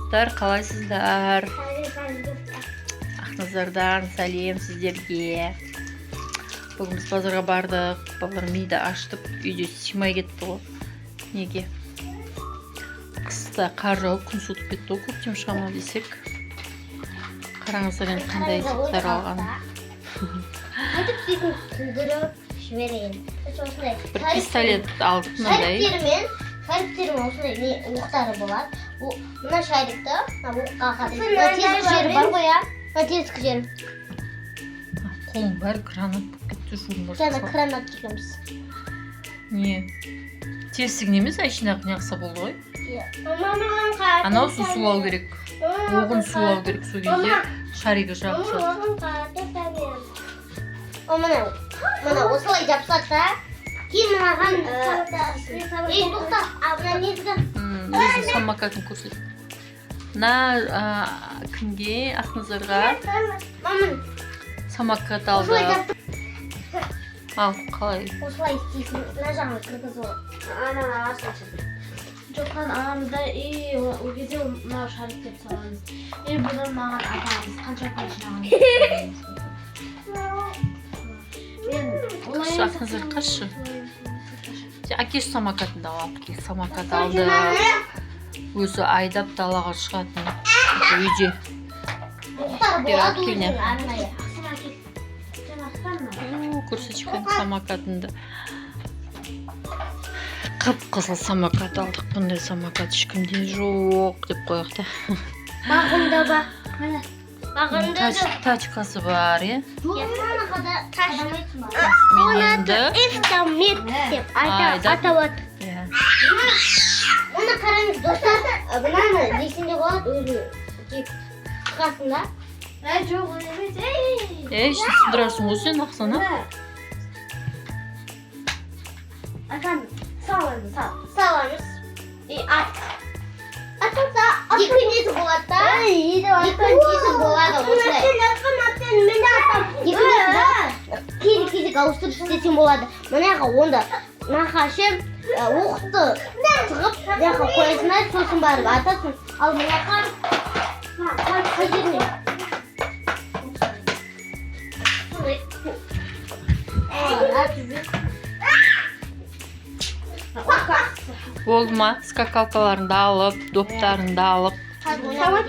достар, қалайсыздар? Ақназардан сәлем сіздерге. Бүгін біз базарға бардық. Балалар миді аштып, үйде симай кетті ғой. Неге? Қыста қар жауып, күн суытып кетті ғой, көктем шыға ма десек. Қараңыздар енді қандай заттар алған. Айтып сөйтіп күлдіріп жіберейін. Бір пистолет алдық мынандай. Шариктермен осындай оқтары болады. Мына шарикті оққа қатырып. Тесік жері бар ғой, а? Тесік жері. Қолым бәрі гранат болып кетті, жуым. Жаңа гранат жекеміз. Не? Тесігін емес, ішіне неғса болды ғой. Анау су сулау керек. Оғын сулау керек сол кезде. Шаригі жабысады. Мына осылай жапсақ та. Кейін мынаған тоқта, мына незгі. Өзі самокатын көрсет. Мына кімге, Ақназарға самокат алды. Ал, қалай? Осылай істейсің, мына жағын кіргізіп ол. Ана ашылшы. Жоққан анамызда ол кезде мынау шарик деп саламыз. Бұдан маған атамыз қанша пай жинағанбыз. Қашы, Ақназар қашы. Әкеш самокатын да алды. Самокат алды. Өзі айдап далаға шығатын. Үйде. Болады өзің арнайы. Көрсетшкен самокатынды. Қып-қызыл самокат алдық. Бұндай самокат ешкімде жоқ деп қояқты. Бағында ба? Бағында да. Тачкасы бар, е? Оны эвтомет деп аталады. Оны қараңыз достар, бұнаны лесінде болады өзі кеп қасында. Жоқ, ол емес. Ішін сындырасың ғой сен ақсана. Ақан, саламыз. Саламыз. Атылса, екі несі болады да? Екі несі болады осылай. Екі несі да? Кезек ауыстырып істесен болады. Мұнаға онда нақашы оқты тығып, мұнаға қойасың да, сосын барып атасың. Ал мұнаға қай жеріне? Болды ма? Скакалкаларында алып, доптарында алып. Мұнаны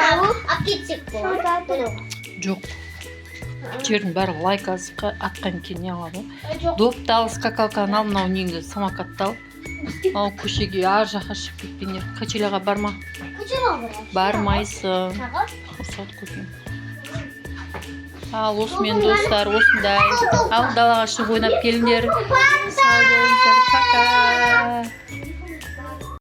алып кетсек болады. Жоқ. Жердің бәрі лайкасы атқан екен не алады. Допты ал, скакалканы ал, мынау неңді самокатты ал. Ал көшеге ар жаққа шығып кетпеңдер. Качеляға барма. Бармайсың. Қосат көзім. Ал осымен достар осындай. Ал далаға шығып ойнап келіңдер. Сау болыңыздар. Пока.